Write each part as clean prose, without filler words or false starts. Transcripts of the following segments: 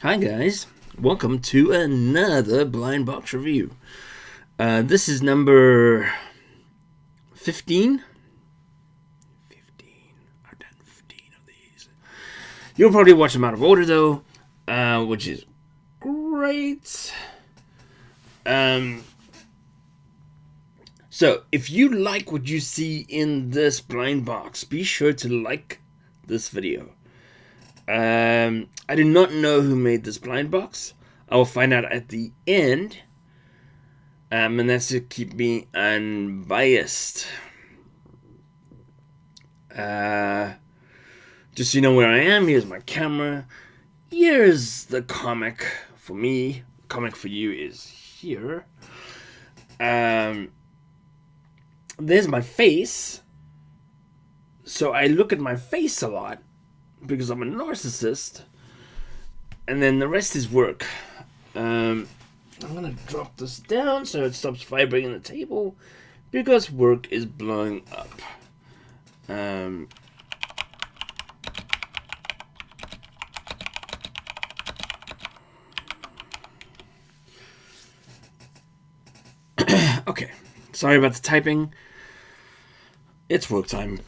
Hi guys, welcome to another blind box review. This is number 15. 15. I've done 15 of these. You'll probably watch them out of order though, which is great. So if you like what you see in this blind box, be sure to like this video. I do not know who made this blind box. I will find out at the end. And that's to keep me unbiased. Just so you know where I am, here's my camera. Here's the comic for me. The comic for you is here. There's my face. So I look at my face a lot because I'm a narcissist. And then the rest is work. I'm gonna drop this down so it stops vibrating the table because work is blowing up. Okay, sorry about the typing. It's work time.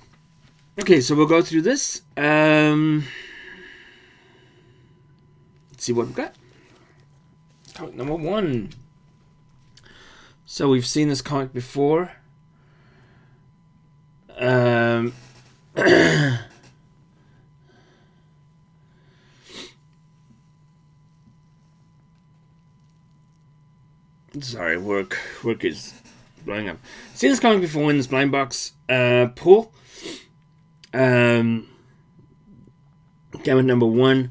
Okay, so we'll go through this. Let's see what we've got. Comic number 1. So we've seen this comic before. Sorry, work is blowing up. Seen this comic before in this blind box pool. Gamut number 1.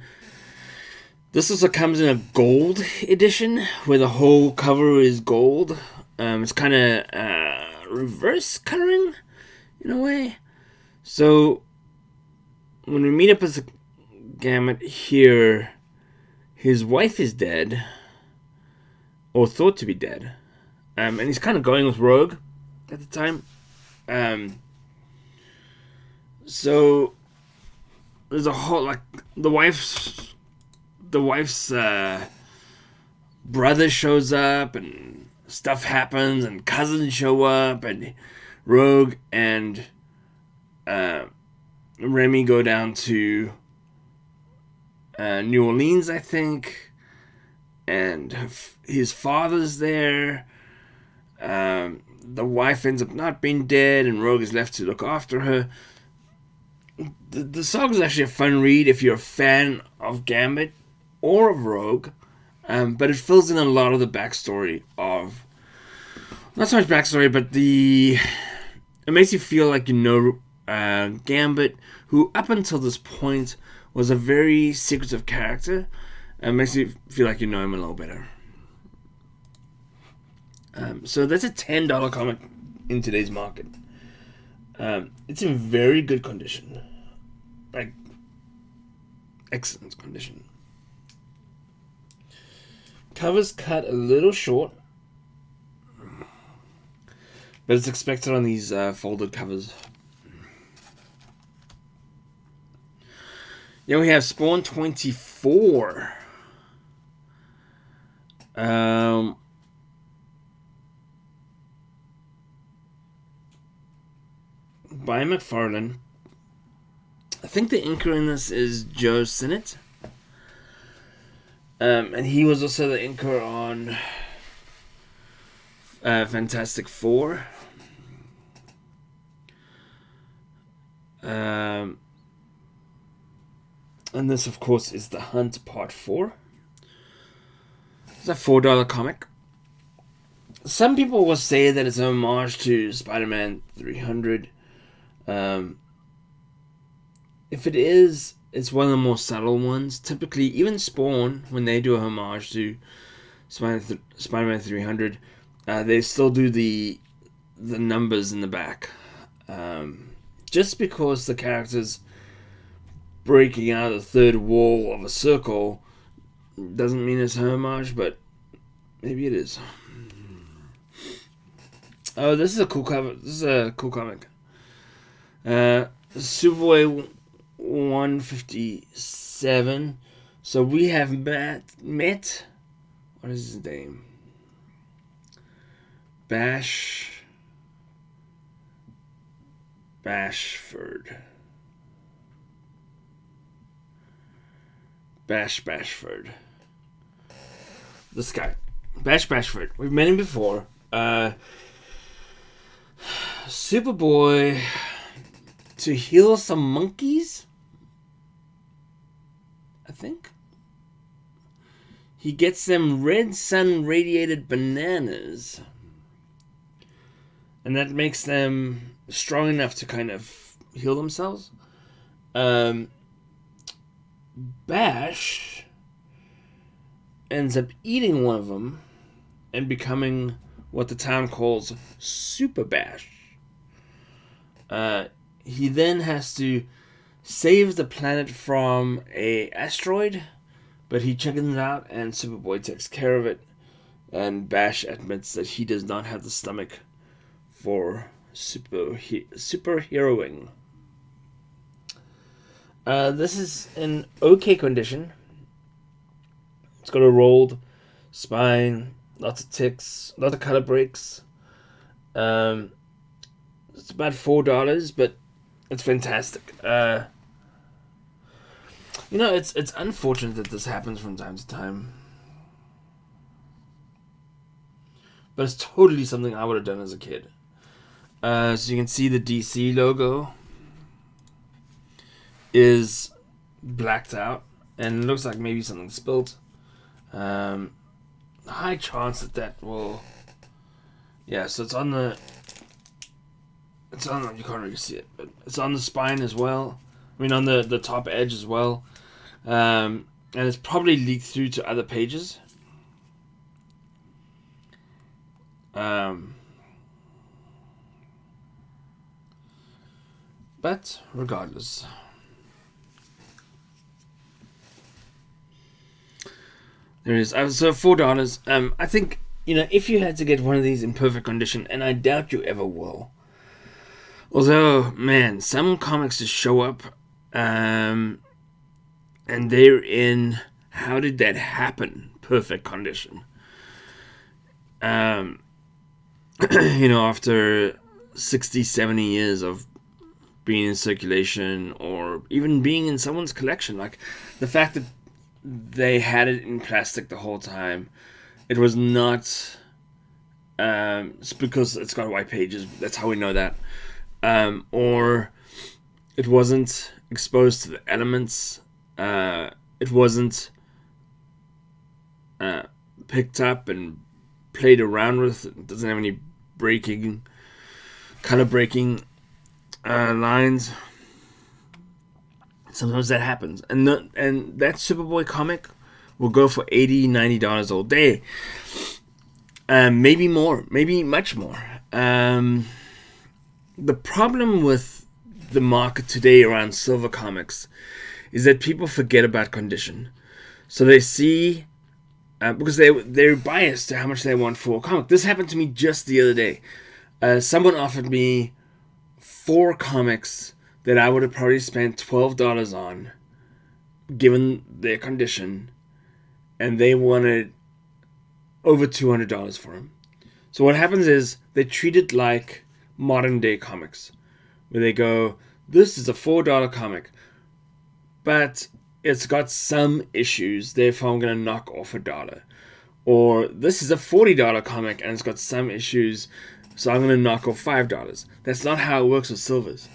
This also comes in a gold edition where the whole cover is gold. It's kind of reverse coloring in a way. So when we meet up as a Gamut here, his wife is dead, or thought to be dead, and he's kind of going with Rogue at the time. So there's a whole, like, the wife's brother shows up and stuff happens and cousins show up and Rogue and Remy go down to New Orleans, I think, and his father's there. The wife ends up not being dead and Rogue is left to look after her. The song is actually a fun read if you're a fan of Gambit or of Rogue, but it fills in a lot of the backstory of, not so much backstory, but it makes you feel like you know Gambit, who up until this point was a very secretive character, and makes you feel like you know him a little better. So that's a $10 comic in today's market. It's in very good condition, like excellent condition. Cover's cut a little short, but it's expected on these folded covers. Then we have Spawn 24. By McFarlane. I think the inker in this is Joe Sinnott. And he was also the inker on Fantastic Four. And this, of course, is The Hunt Part 4. It's a $4 comic. Some people will say that it's an homage to Spider-Man 300. If it is, it's one of the more subtle ones. Typically, even Spawn, when they do a homage to Spider-Man 300, they still do the numbers in the back. Just because the character's breaking out of the third wall of a circle doesn't mean it's a homage, but maybe it is. Oh, this is a cool cover. This is a cool comic. Superboy 157 So we have met. What is his name? Bashford. Bashford. This guy. Bashford. We've met him before. Superboy to heal some monkeys, I think. He gets them red sun radiated bananas. And that makes them strong enough to kind of heal themselves. Bash ends up eating one of them and becoming what the town calls Super Bash. He then has to save the planet from a asteroid, but he chickens out and Superboy takes care of it, and Bash admits that he does not have the stomach for superheroing. This is an okay condition. It's got a rolled spine, lots of ticks, lots of color breaks. It's about $4, but it's fantastic. It's unfortunate that this happens from time to time. But it's totally something I would have done as a kid. So you can see the DC logo is blacked out, and it looks like maybe something spilled. High chance that will... Yeah, so it's on the... you can't really see it, but it's on the spine as well. I mean, on the top edge as well. And it's probably leaked through to other pages. But regardless, there it is. So $4. I think if you had to get one of these in perfect condition, and I doubt you ever will. Although, man, some comics just show up, and they're in how did that happen? Perfect condition. After 60, 70 years of being in circulation or even being in someone's collection. Like, the fact that they had it in plastic the whole time. It was not... it's because it's got white pages. That's how we know that. Or it wasn't exposed to the elements. It wasn't picked up and played around with. It doesn't have any color breaking lines. Sometimes that happens, and that Superboy comic will go for $80, $90 all day. Maybe more, maybe much more. The problem with the market today around silver comics is that people forget about condition. So they see, because they're biased to how much they want for a comic. This happened to me just the other day. Someone offered me 4 comics that I would have probably spent $12 on, given their condition, and they wanted over $200 for them. So what happens is they treat it like modern day comics, where they go, this is a $4 comic, but it's got some issues, therefore I'm going to knock off $1. Or this is a $40 comic and it's got some issues, so I'm going to knock off $5. That's not how it works with silvers.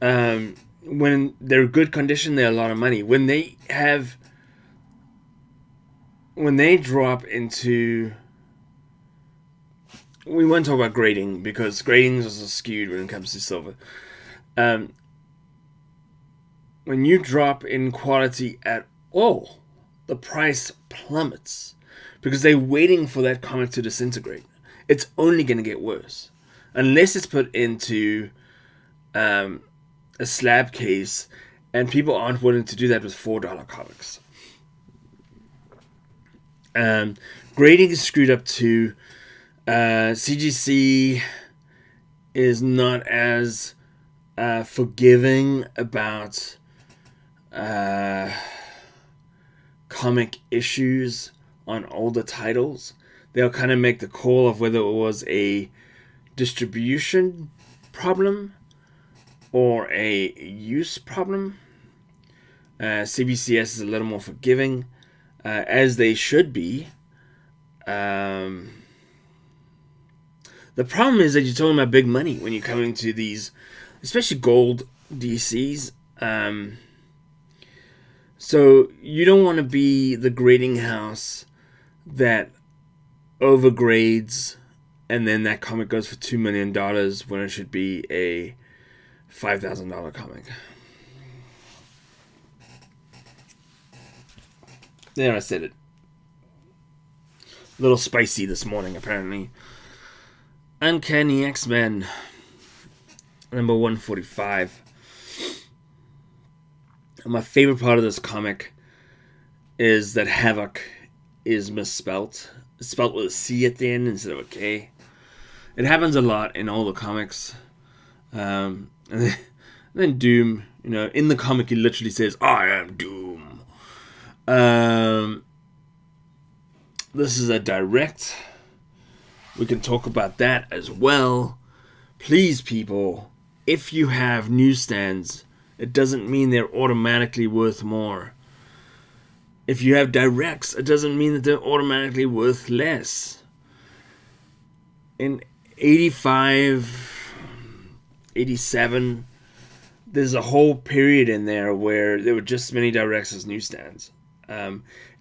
When they're good condition, they're a lot of money. When they drop into... We won't talk about grading, because grading is also skewed when it comes to silver. When you drop in quality at all, the price plummets, because they're waiting for that comic to disintegrate. It's only going to get worse unless it's put into a slab case, and people aren't willing to do that with $4 comics. Grading is screwed up too. CGC is not as forgiving about comic issues on older titles, they'll kind of make the call of whether it was a distribution problem or a use problem. CBCS is a little more forgiving, as they should be. The problem is that you're talking about big money when you're coming to these, especially gold DCs. So you don't want to be the grading house that overgrades and then that comic goes for $2 million when it should be a $5,000 comic. There, I said it. A little spicy this morning, apparently. Uncanny X-Men, number 145. My favorite part of this comic is that Havoc is misspelt. It's spelled with a C at the end instead of a K. It happens a lot in all the comics. And then Doom, in the comic he literally says, "I am Doom." This is a direct. We can talk about that as well. Please, people, if you have newsstands, it doesn't mean they're automatically worth more. If you have directs, it doesn't mean that they're automatically worth less. In 85, 87, there's a whole period in there where there were just as many directs as newsstands.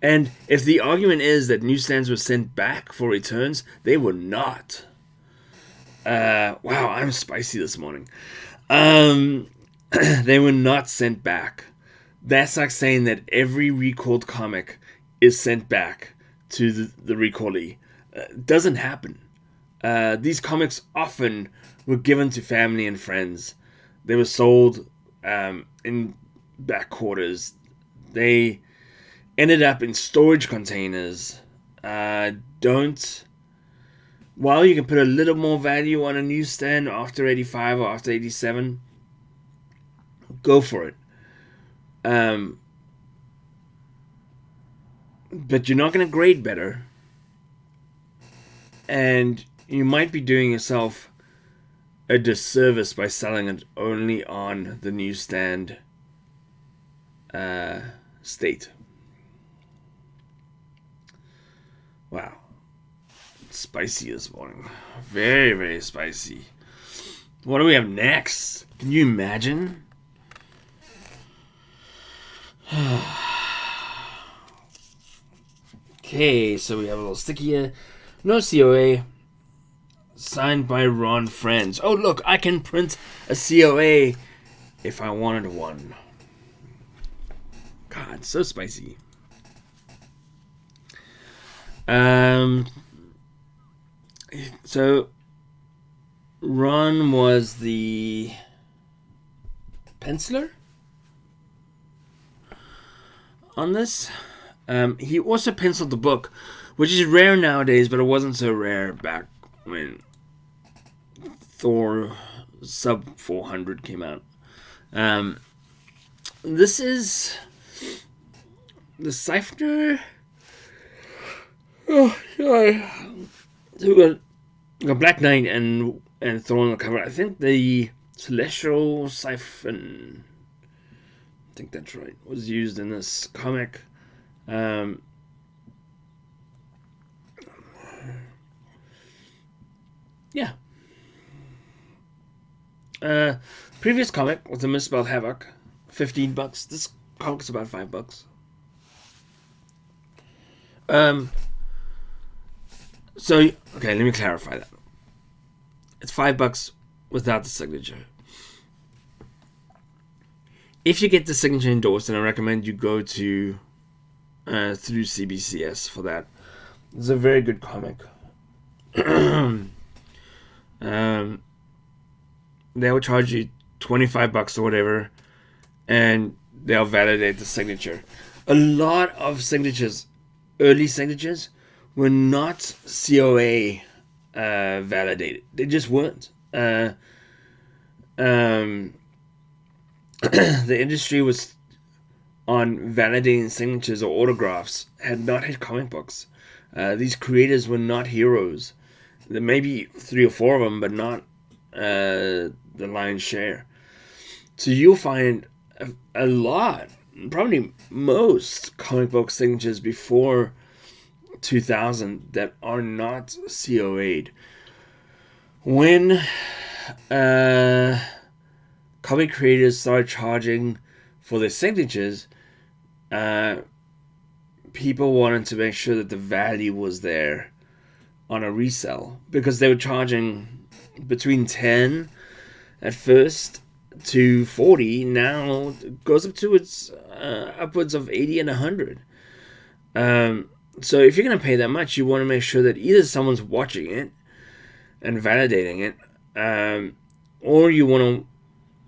And if the argument is that newsstands were sent back for returns, they were not. Wow, I'm spicy this morning. They were not sent back. That's like saying that every recalled comic is sent back to the recallee. It doesn't happen. These comics often were given to family and friends. They were sold in back quarters. They ended up in storage containers. While you can put a little more value on a newsstand after 85 or after 87, go for it. But you're not going to grade better. And you might be doing yourself a disservice by selling it only on the newsstand state. Wow. Spicy this morning. Very, very spicy. What do we have next? Can you imagine? Okay, so we have a little sticky here. No COA. Signed by Ron Frenz. Oh, look, I can print a COA if I wanted one. God, so spicy. So Ron was the penciler on this. He also penciled the book, which is rare nowadays, but it wasn't so rare back when Thor sub 400 came out. This is the Siphoner. Oh, sorry. So we got Black Knight and Thor on the cover. I think the Celestial Siphon, I think that's right, was used in this comic. Yeah. Previous comic was a misspelled Havoc, $15. This comic's about $5. So, okay, let me clarify that. It's $5 without the signature. If you get the signature endorsed, then I recommend you go to through CBCS for that. It's a very good comic. They'll charge you $25 or whatever, and they'll validate the signature. A lot of signatures, early signatures, were not COA validated. They just weren't. The industry was on validating signatures or autographs had not hit comic books. These creators were not heroes. There may be 3 or 4 of them, but not the lion's share. So you'll find a lot, probably most comic book signatures before 2000 that are not COA'd. When comic creators started charging for their signatures, people wanted to make sure that the value was there on a resale, because they were charging between 10 at first to 40. Now it goes up to its upwards of 80 and 100. So if you're going to pay that much, you want to make sure that either someone's watching it and validating it, or you want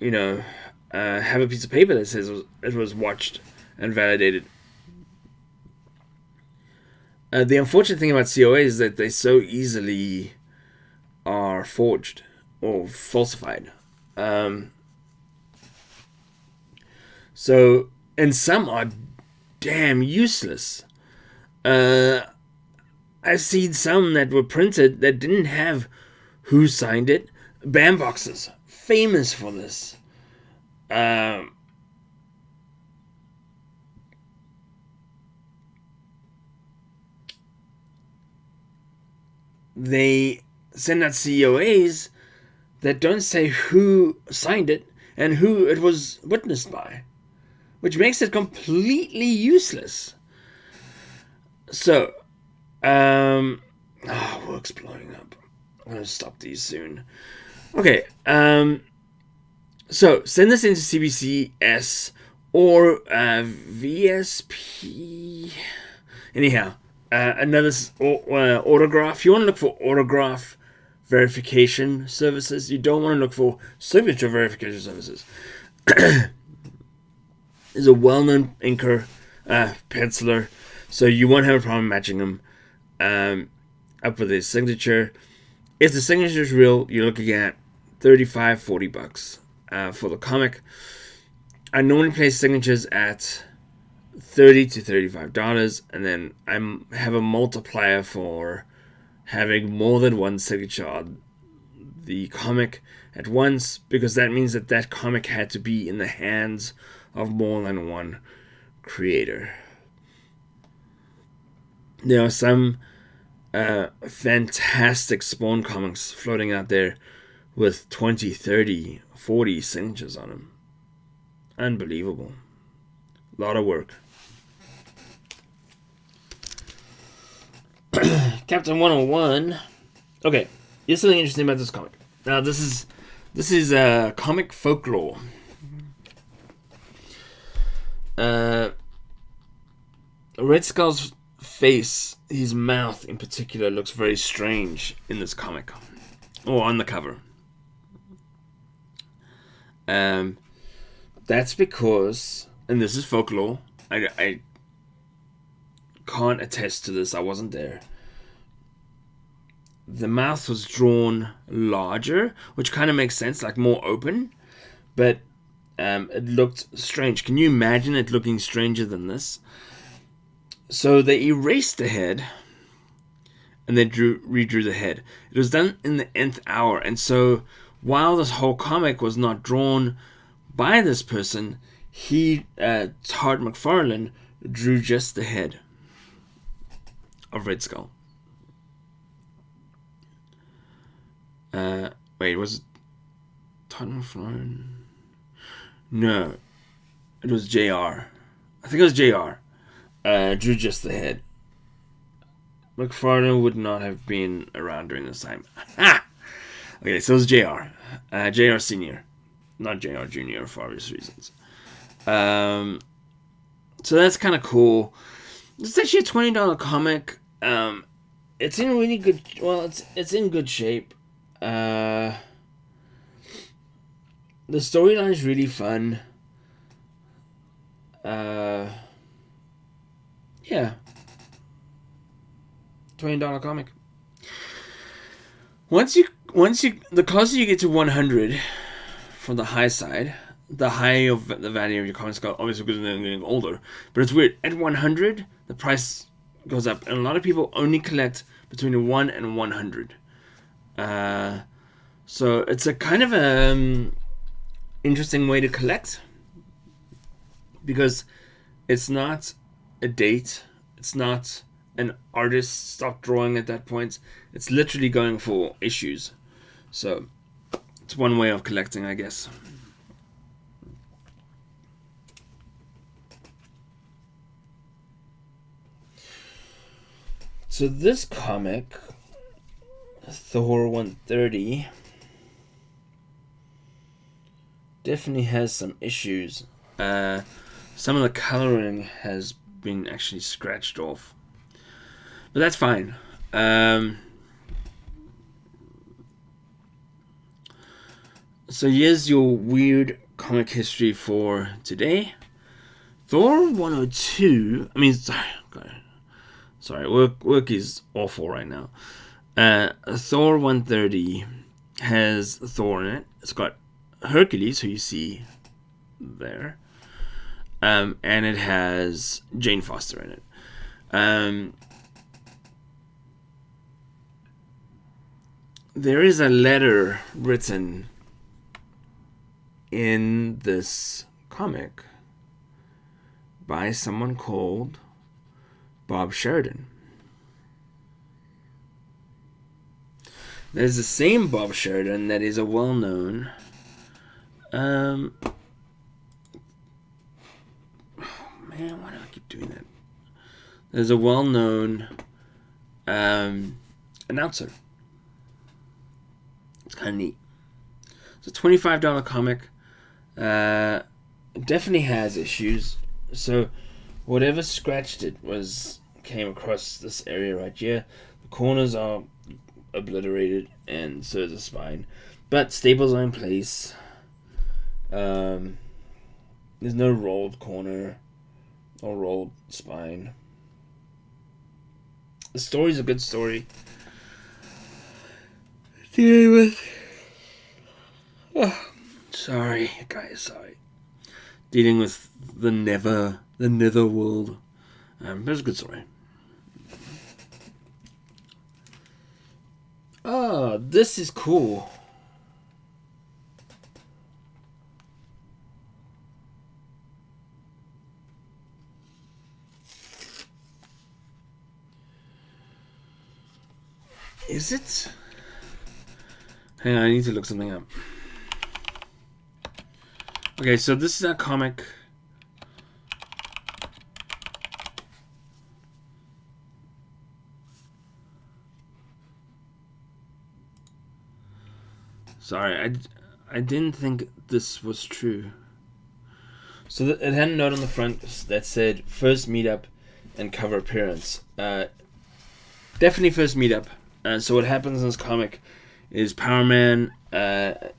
to, have a piece of paper that says it was watched and validated. The unfortunate thing about COA is that they so easily are forged or falsified. And some are damn useless. I've seen some that were printed that didn't have who signed it. Bandboxes, famous for this. They send out COAs that don't say who signed it and who it was witnessed by, which makes it completely useless. So, work's blowing up. I'm gonna stop these soon. Okay, so send this into CBCS or VSP. Anyhow, another autograph. You want to look for autograph verification services. You don't want to look for signature verification services. Is a well-known inker, penciler, so you won't have a problem matching them up with his signature. If the signature is real, you're looking at $35-$40 for the comic. I normally place signatures at $30 to $35, and then I have a multiplier for having more than one signature on the comic at once, because that means that comic had to be in the hands of more than one creator. There are some fantastic Spawn comics floating out there with 20, 30, 40 signatures on them. Unbelievable. A lot of work. Captain 101. Okay, here's something interesting about this comic. Now, this is comic folklore. Red Skull's face, his mouth in particular, looks very strange in this comic, or on the cover. That's because, and this is folklore, I can't attest to this, I wasn't there. The mouth was drawn larger, which kind of makes sense, like more open, but it looked strange. Can you imagine it looking stranger than this? So they erased the head and then redrew the head. It was done in the nth hour, and so while this whole comic was not drawn by this person, Todd McFarlane, drew just the head of Red Skull. Wait, was it Todd McFarlane? No, it was JR. I think it was JR. Drew just the head. McFarlane would not have been around during this time. Ha! Okay, so it was JR. JR Senior. Not JR Junior for obvious reasons. So that's kind of cool. It's actually a $20 comic. It's in really good... Well, it's in good shape. The storyline is really fun. Yeah. $20 comic. Once you the closer you get to 100 from the high side, the high of the value of your comics got, obviously because they're getting older. But it's weird. At 100, the price goes up, and a lot of people only collect between a 1 and 100. So it's a kind of interesting way to collect, because it's not a date, it's not an artist stopped drawing at that point. It's literally going for issues. So it's one way of collecting, I guess. So this comic, Thor 130, definitely has some issues. Some of the coloring has been actually scratched off, but that's fine. So here's your weird comic history for today. Thor 102. I mean, sorry, work is awful right now. Thor 130 has Thor in it. It's got Hercules, who you see there, and it has Jane Foster in it. There is a letter written in this comic by someone called Bob Sheridan. There's the same Bob Sheridan that is a well-known oh man, why do I keep doing that? There's a well-known announcer. It's kind of neat. It's a $25 comic. It definitely has issues. So whatever scratched it came across this area right here. The corners are obliterated, and so is the spine. But staples are in place. There's no rolled corner or rolled spine. The story's a good story. Dealing with... Oh, sorry, guys, sorry. Dealing with the nether world. But it's a good story. Oh, this is cool. Is it? Hang on, I need to look something up. Okay, so this is a comic. Sorry, I didn't think this was true. So it had a note on the front that said first meetup and cover appearance. Definitely first meetup. So what happens in this comic is Power Man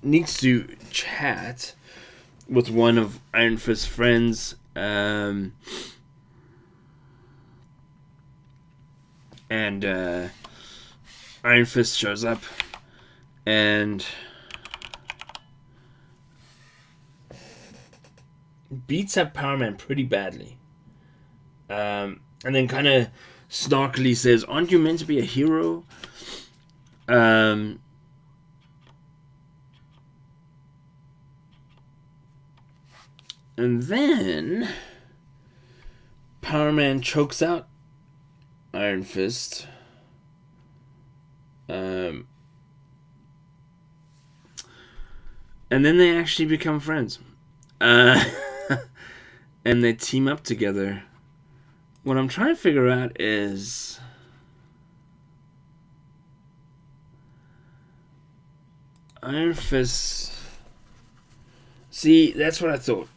needs to chat with one of Iron Fist's friends, and Iron Fist shows up and beats up Power Man pretty badly, and then kind of snarkily says, "Aren't you meant to be a hero?" And then Power Man chokes out Iron Fist. And then they actually become friends. And they team up together. What I'm trying to figure out is... Iron Fist... See, that's what I thought.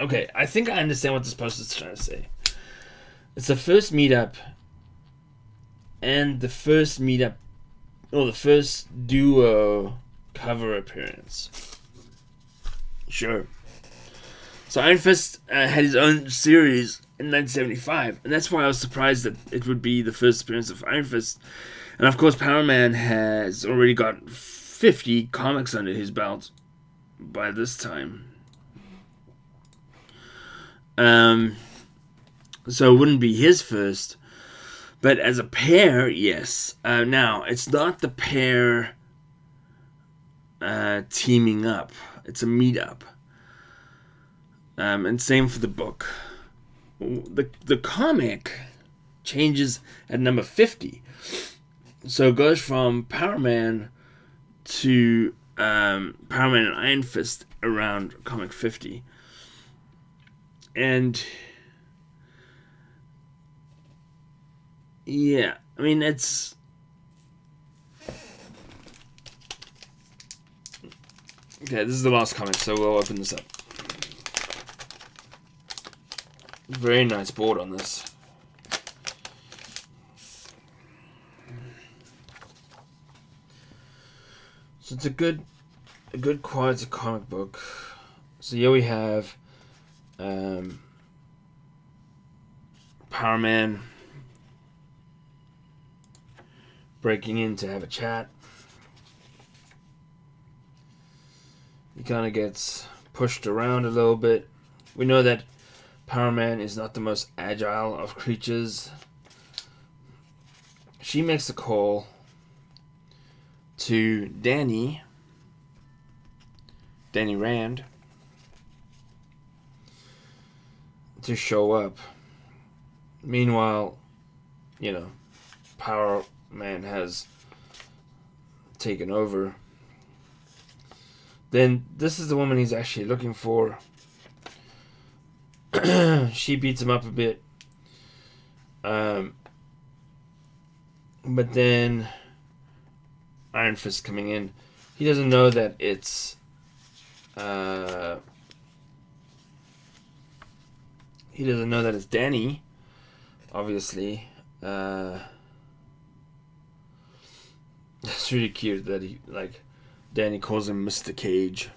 Okay, I think I understand what this post is trying to say. It's the first meetup, and the first meetup, or the first duo cover appearance. Sure. So Iron Fist had his own series in 1975, and that's why I was surprised that it would be the first appearance of Iron Fist. And of course, Power Man has already got 50 comics under his belt. by this time. So it wouldn't be his first. But as a pair, yes. Now, it's not the pair teaming up. It's a meetup. And same for the book. The comic changes at number 50. So it goes from Power Man to Power Man and Iron Fist around comic 50. And yeah, I mean, it's... Okay, this is the last comic, so we'll open this up. Very nice board on this. So it's a good quality comic book. So here we have Power Man breaking in to have a chat. He kind of gets pushed around a little bit. We know that Power Man is not the most agile of creatures. She makes a call to Danny Rand, to show up. Meanwhile, Power Man has taken over. Then this is the woman he's actually looking for. She beats him up a bit. But then Iron Fist coming in. He doesn't know that it's Danny, obviously. It's really cute that Danny calls him Mr. Cage.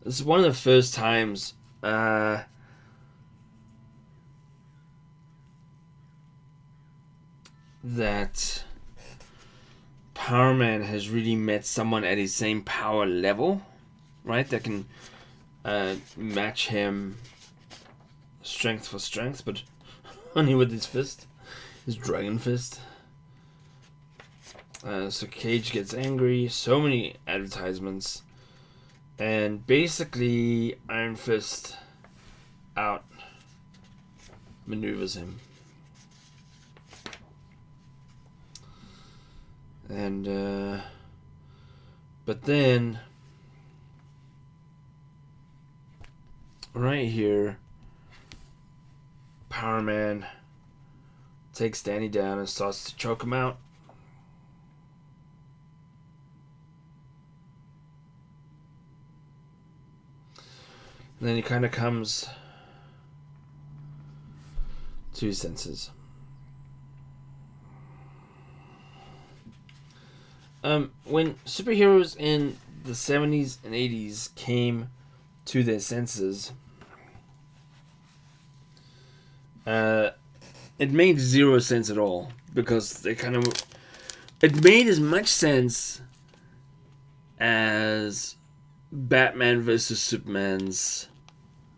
This is one of the first times that Power Man has really met someone at his same power level, right? That can match him strength for strength, but only with his fist, his dragon fist. So Cage gets angry. So many advertisements, and basically Iron Fist out maneuvers him. And but then right here, Power Man takes Danny down and starts to choke him out. And then he kind of comes to his senses. When superheroes in the 70s and 80s came to their senses, it made zero sense at all, because it made as much sense as Batman versus Superman's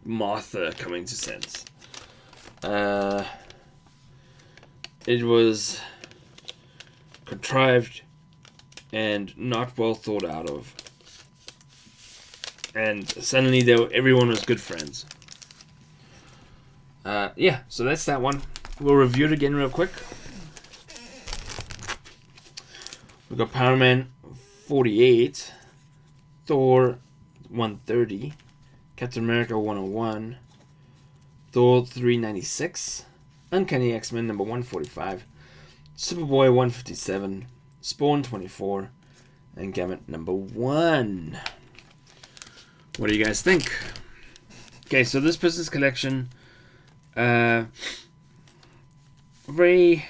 Martha coming to sense. It was contrived and not well thought out of, and suddenly everyone was good friends. So that's that one. We'll review it again real quick. We got Power Man 48, Thor 130, Captain America 101, Thor 396, Uncanny X-Men number 145, Superboy 157, Spawn 24, and Gambit number 1. What do you guys think? Okay, so this person's collection, very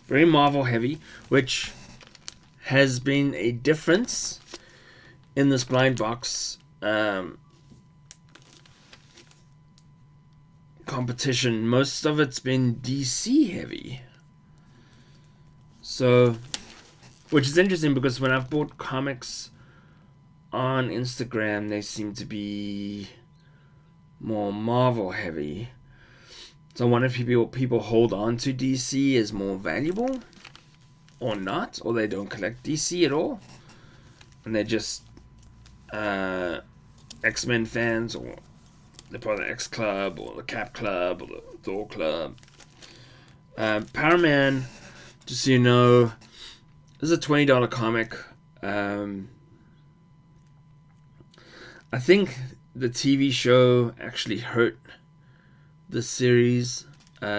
Marvel heavy, which has been a difference in this blind box competition. Most of it's been DC heavy. So Which is interesting because when I've bought comics on Instagram, they seem to be more Marvel heavy. So I wonder if people hold on to DC as more valuable, or not, or they don't collect DC at all, and they're just X-Men fans, or they're part of the X Club, or the Cap Club, or the Thor Club. Power Man, just so you know, this is a $20 comic. I think the TV show actually hurt the series.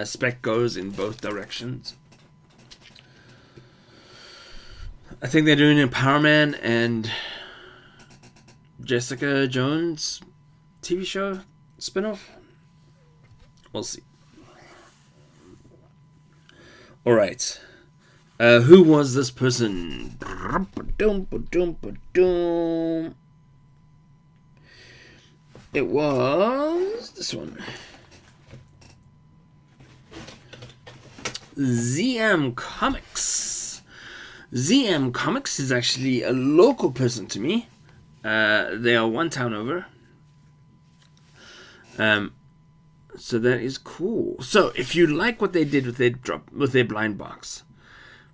Spec goes in both directions. I think they're doing a Power Man and Jessica Jones TV show spin-off. We'll see. Alright. Who was this person? It was this one. ZM Comics. ZM Comics is actually a local person to me. They are one town over. So that is cool. So if you like what they did with their blind box,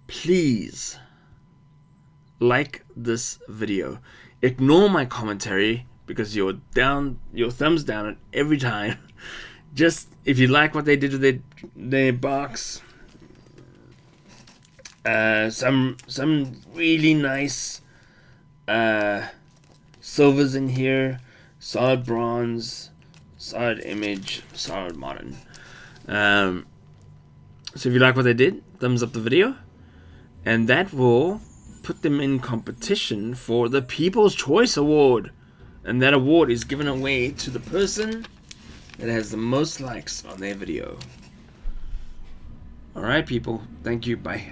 please like this video. Ignore my commentary because you're thumbs down it every time. Just if you like what they did with their box, some really nice silvers in here, solid bronze, solid image, solid modern. So if you like what they did, thumbs up the video, and that will put them in competition for the People's Choice Award, and that award is given away to the person that has the most likes on their video. Alright people, thank you, bye.